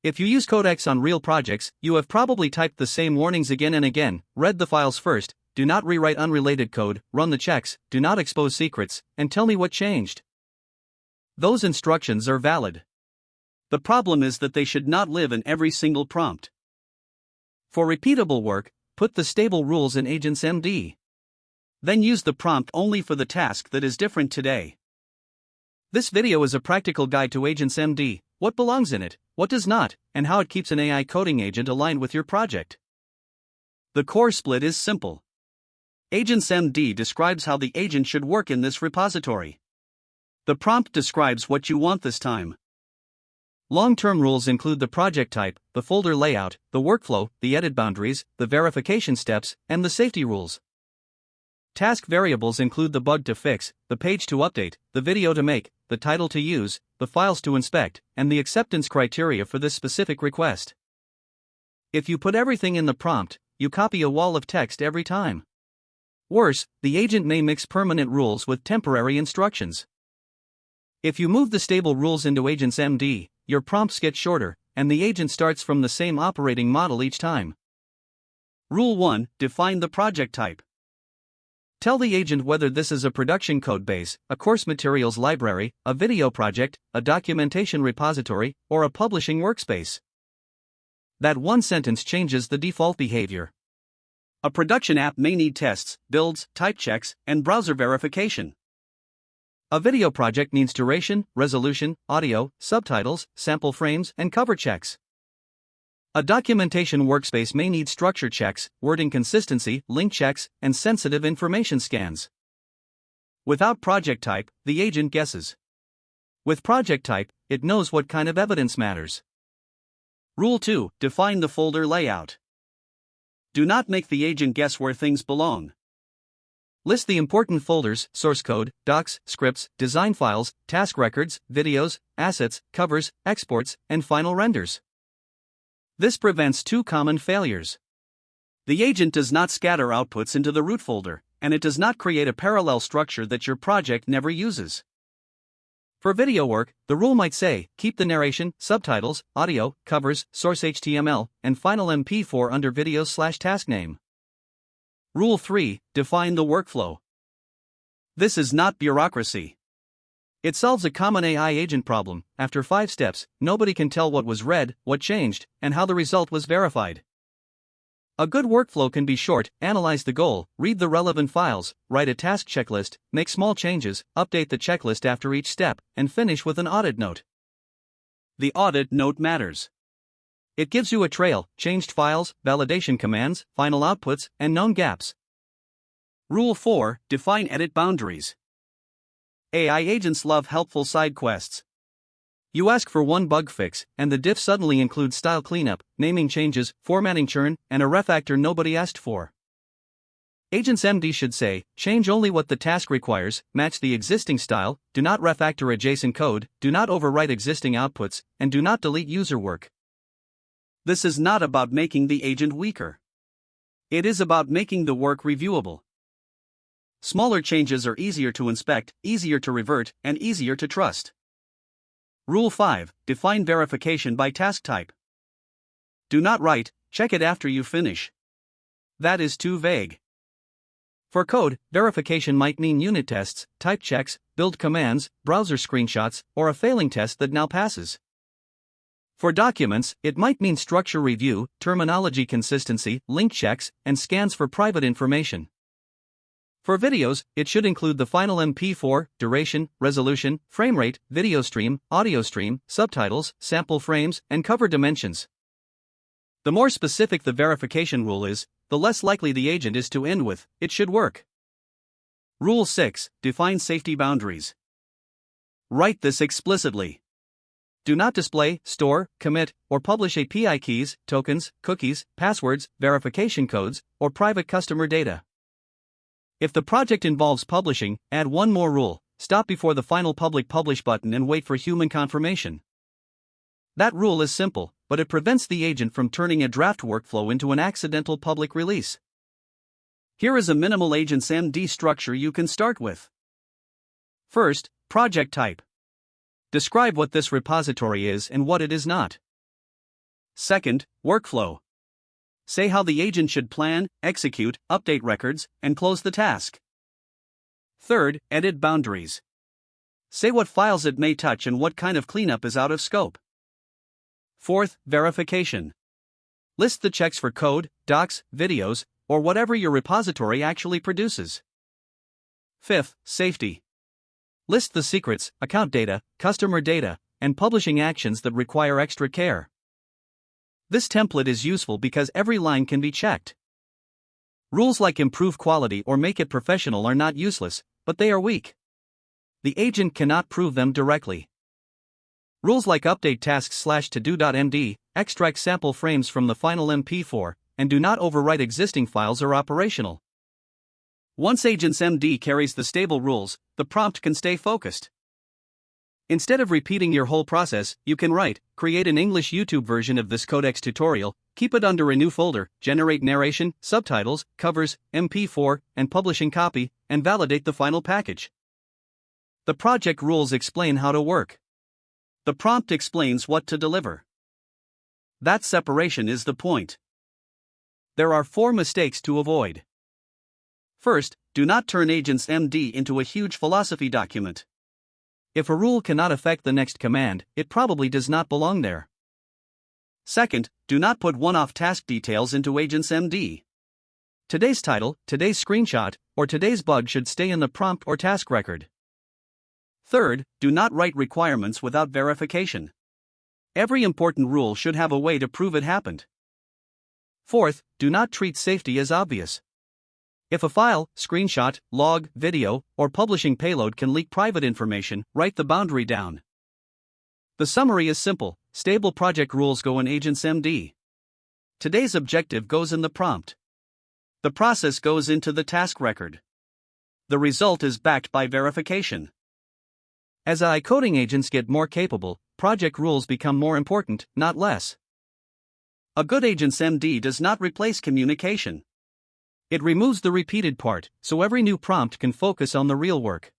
If you use Codex on real projects, you have probably typed the same warnings again and again: read the files first, do not rewrite unrelated code, run the checks, do not expose secrets, and tell me what changed. Those instructions are valid. The problem is that they should not live in every single prompt. For repeatable work, put the stable rules in AGENTS.md. Then use the prompt only for the task that is different today. This video is a practical guide to AGENTS.md, what belongs in it, what does not, and how it keeps an AI coding agent aligned with your project. The core split is simple. AGENTS.md describes how the agent should work in this repository. The prompt describes what you want this time. Long-term rules include the project type, the folder layout, the workflow, the edit boundaries, the verification steps, and the safety rules. Task variables include the bug to fix, the page to update, the video to make, the title to use, the files to inspect, and the acceptance criteria for this specific request. If you put everything in the prompt, you copy a wall of text every time. Worse, the agent may mix permanent rules with temporary instructions. If you move the stable rules into AGENTS.md, your prompts get shorter, and the agent starts from the same operating model each time. Rule 1: Define the project type. Tell the agent whether this is a production code base, a course materials library, a video project, a documentation repository, or a publishing workspace. That one sentence changes the default behavior. A production app may need tests, builds, type checks, and browser verification. A video project needs duration, resolution, audio, subtitles, sample frames, and cover checks. A documentation workspace may need structure checks, wording consistency, link checks, and sensitive information scans. Without project type, the agent guesses. With project type, it knows what kind of evidence matters. Rule 2: Define the folder layout. Do not make the agent guess where things belong. List the important folders: source code, docs, scripts, design files, task records, videos, assets, covers, exports, and final renders. This prevents two common failures. The agent does not scatter outputs into the root folder, and it does not create a parallel structure that your project never uses. For video work, the rule might say, keep the narration, subtitles, audio, covers, source HTML, and final MP4 under videos/task name. Rule 3: Define the workflow. This is not bureaucracy. It solves a common AI agent problem. After 5 steps, nobody can tell what was read, what changed, and how the result was verified. A good workflow can be short: analyze the goal, read the relevant files, write a task checklist, make small changes, update the checklist after each step, and finish with an audit note. The audit note matters. It gives you a trail: changed files, validation commands, final outputs, and known gaps. Rule 4: Define edit boundaries. AI agents love helpful side quests. You ask for one bug fix, and the diff suddenly includes style cleanup, naming changes, formatting churn, and a refactor nobody asked for. AGENTS.md should say, change only what the task requires, match the existing style, do not refactor adjacent code, do not overwrite existing outputs, and do not delete user work. This is not about making the agent weaker. It is about making the work reviewable. Smaller changes are easier to inspect, easier to revert, and easier to trust. Rule 5: Define verification by task type. Do not write, check it after you finish. That is too vague. For code, verification might mean unit tests, type checks, build commands, browser screenshots, or a failing test that now passes. For documents, it might mean structure review, terminology consistency, link checks, and scans for private information. For videos, it should include the final MP4, duration, resolution, frame rate, video stream, audio stream, subtitles, sample frames, and cover dimensions. The more specific the verification rule is, the less likely the agent is to end with, it should work. Rule 6: Define safety boundaries. Write this explicitly. Do not display, store, commit, or publish API keys, tokens, cookies, passwords, verification codes, or private customer data. If the project involves publishing, add one more rule: stop before the final public publish button and wait for human confirmation. That rule is simple, but it prevents the agent from turning a draft workflow into an accidental public release. Here is a minimal AGENTS.md structure you can start with. First, project type. Describe what this repository is and what it is not. Second, workflow. Say how the agent should plan, execute, update records, and close the task. Third, edit boundaries. Say what files it may touch and what kind of cleanup is out of scope. Fourth, verification. List the checks for code, docs, videos, or whatever your repository actually produces. Fifth, safety. List the secrets, account data, customer data, and publishing actions that require extra care. This template is useful because every line can be checked. Rules like improve quality or make it professional are not useless, but they are weak. The agent cannot prove them directly. Rules like update tasks/todo.md, extract sample frames from the final MP4, and do not overwrite existing files are operational. Once AGENTS.md carries the stable rules, the prompt can stay focused. Instead of repeating your whole process, you can create an English YouTube version of this Codex tutorial, keep it under a new folder, generate narration, subtitles, covers, MP4, and publishing copy, and validate the final package. The project rules explain how to work. The prompt explains what to deliver. That separation is the point. There are 4 mistakes to avoid. First, do not turn AGENTS.md into a huge philosophy document. If a rule cannot affect the next command, it probably does not belong there. Second, do not put one-off task details into AGENTS.md. Today's title, today's screenshot, or today's bug should stay in the prompt or task record. Third, do not write requirements without verification. Every important rule should have a way to prove it happened. Fourth, do not treat safety as obvious. If a file, screenshot, log, video, or publishing payload can leak private information, write the boundary down. The summary is simple: stable project rules go in AGENTS.md. Today's objective goes in the prompt. The process goes into the task record. The result is backed by verification. As AI coding agents get more capable, project rules become more important, not less. A good AGENTS.md does not replace communication. It removes the repeated part, so every new prompt can focus on the real work.